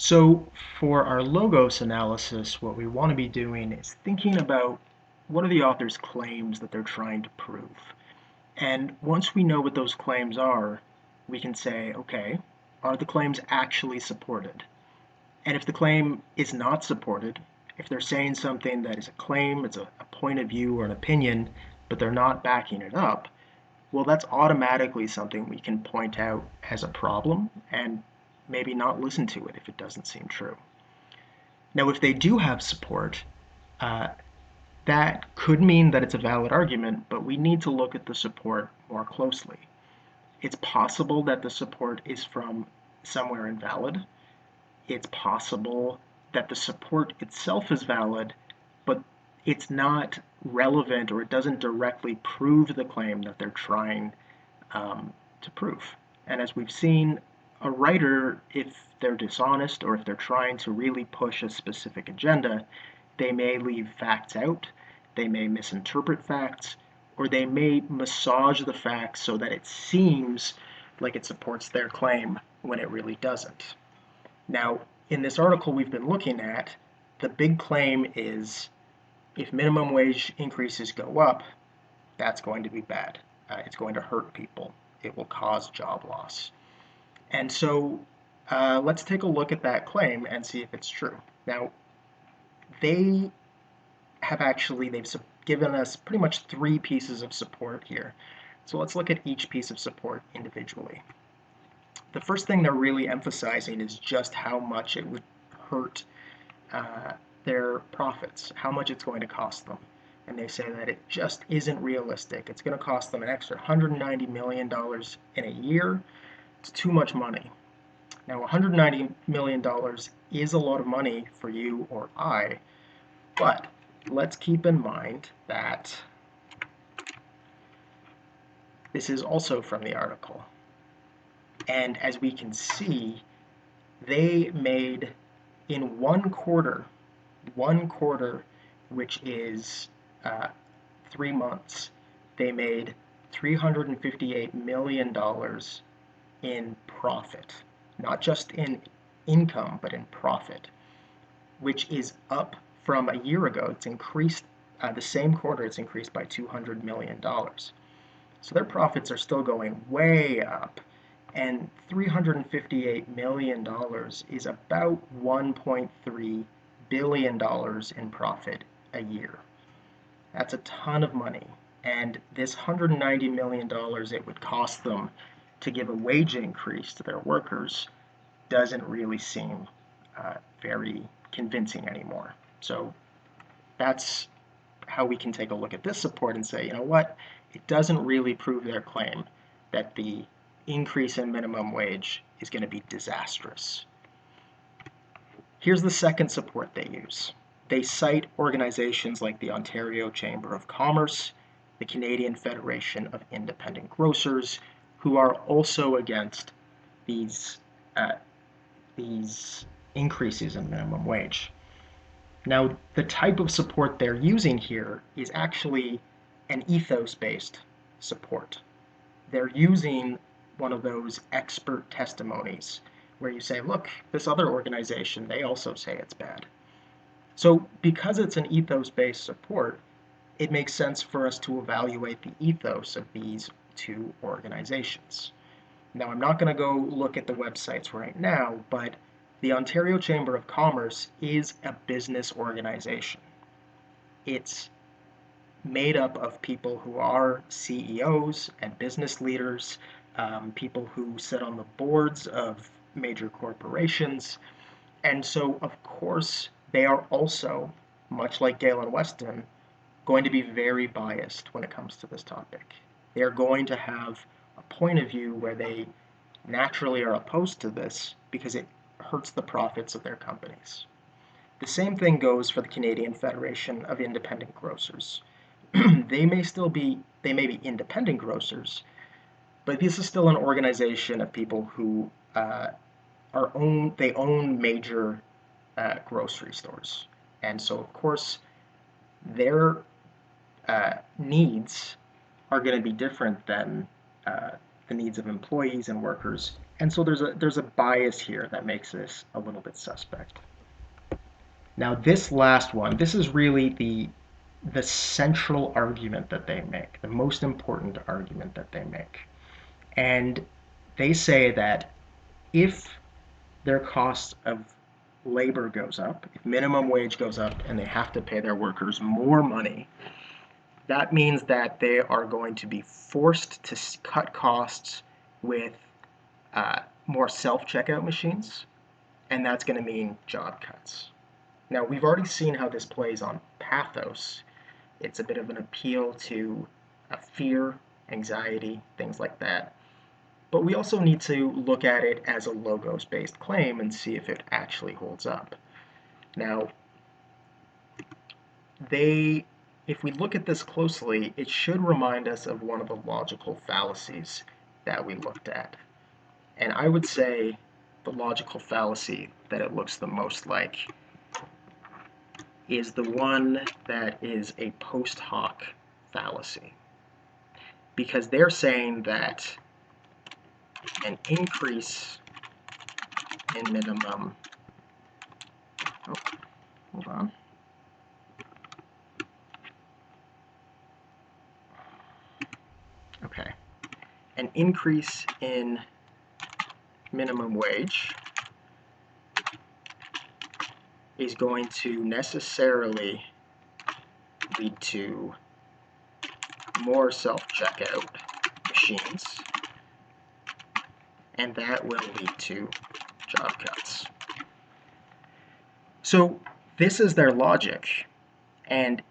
So for our logos analysis, what we want to be doing is thinking about what are the author's claims that they're trying to prove. And once we know what those claims are, we can say, okay, are the claims actually supported? And if the claim is not supported, if they're saying something that is a claim, it's a point of view or an opinion, but they're not backing it up, well, that's automatically something we can point out as a problem and maybe not listen to it if it doesn't seem true. Now, if they do have support, uh, that could mean that it's a valid argument, but we need to look at the support more closely. It's possible that the support is from somewhere invalid. It's possible that the support itself is valid, but it's not relevant or it doesn't directly prove the claim that they're trying to prove. And as we've seen, a writer, if they're dishonest or if they're trying to really push a specific agenda, they may leave facts out, they may misinterpret facts, or they may massage the facts so that it seems like it supports their claim when it really doesn't. Now, in this article we've been looking at, the big claim is if minimum wage increases go up, that's going to be bad. It's going to hurt people. It will cause job loss. And so let's take a look at that claim and see if it's true. Now, they they've given us pretty much three pieces of support here. So let's look at each piece of support individually. The first thing they're really emphasizing is just how much it would hurt uh, their profits, how much it's going to cost them. And they say that it just isn't realistic. It's going to cost them an extra $190 million in a year. It's too much money. Now, $190 million is a lot of money for you or I, but let's keep in mind that this is also from the article. And as we can see, they made in one quarter, which is 3 months, they made $358 million in profit, not just in income, but in profit, which is up from a year ago. It's increased, the same quarter, it's increased by $200 million. So their profits are still going way up. And $358 million is about $1.3 billion in profit a year. That's a ton of money. And this $190 million it would cost them to give a wage increase to their workers doesn't really seem very convincing anymore. So that's how we can take a look at this support and say, you know what, it doesn't really prove their claim that the increase in minimum wage is going to be disastrous. Here's the second support they use. They cite organizations like the Ontario Chamber of Commerce, the Canadian Federation of Independent Grocers, who are also against these uh, these increases in minimum wage. Now, the type of support they're using here is actually an ethos-based support. They're using one of those expert testimonies where you say, look, this other organization, they also say it's bad. So because it's an ethos-based support, it makes sense for us to evaluate the ethos of these two organizations. Now, I'm not going to go look at the websites right now, but the Ontario Chamber of Commerce is a business organization. It's made up of people who are CEOs and business leaders, people who sit on the boards of major corporations. And so, of course, they are also, much like Galen Weston, going to be very biased when it comes to this topic. They are going to have a point of view where they naturally are opposed to this because it hurts the profits of their companies. The same thing goes for the Canadian Federation of Independent Grocers. They may be independent grocers, but this is still an organization of people who they own major grocery stores, and so of course their needs are going to be different than the needs of employees and workers. And so there's a bias here that makes this a little bit suspect. Now this last one, this is really the central argument that they make, the most important argument that they make. And they say that if their cost of labor goes up, if minimum wage goes up and they have to pay their workers more money, that means that they are going to be forced to cut costs with more self-checkout machines, and that's going to mean job cuts. Now, we've already seen how this plays on pathos. It's a bit of an appeal to fear, anxiety, things like that. But we also need to look at it as a logos-based claim and see if it actually holds up. Now, if we look at this closely, it should remind us of one of the logical fallacies that we looked at. And I would say the logical fallacy that it looks the most like is the one that is a post hoc fallacy. Because they're saying that an increase in minimum, hold on. Okay, an increase in minimum wage is going to necessarily lead to more self-checkout machines, and that will lead to job cuts. So this is their logic, and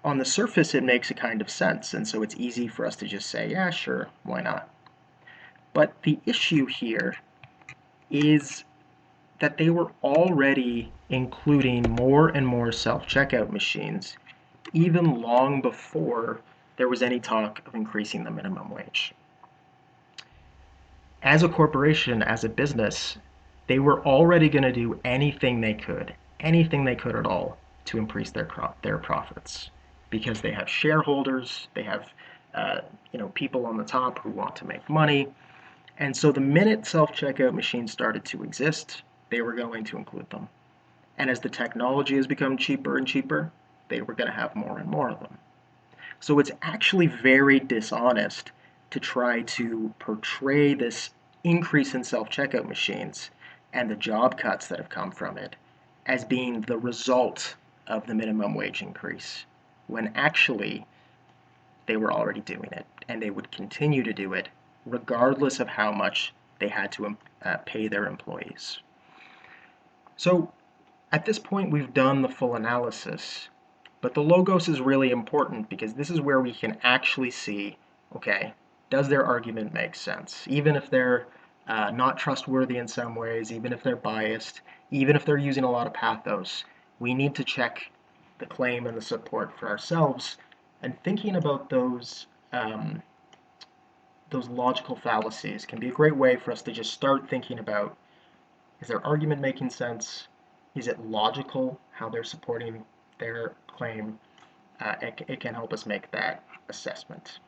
on the surface it makes a kind of sense, and so it's easy for us to just say, yeah, sure, why not? But the issue here is that they were already including more and more self-checkout machines even long before there was any talk of increasing the minimum wage. As a corporation, as a business, they were already going to do anything they could at all, to increase their profits, because they have shareholders, they have people on the top who want to make money, and so the minute self-checkout machines started to exist, they were going to include them. And as the technology has become cheaper and cheaper, they were going to have more and more of them. So it's actually very dishonest to try to portray this increase in self-checkout machines and the job cuts that have come from it as being the result of the minimum wage increase, when actually they were already doing it, and they would continue to do it regardless of how much they had to pay their employees. So at this point, we've done the full analysis, but the logos is really important because this is where we can actually see, okay, does their argument make sense? Even if they're not trustworthy in some ways, even if they're biased, even if they're using a lot of pathos, we need to check the claim and the support for ourselves. And thinking about those logical fallacies can be a great way for us to just start thinking about, is their argument making sense? Is it logical how they're supporting their claim? It can help us make that assessment.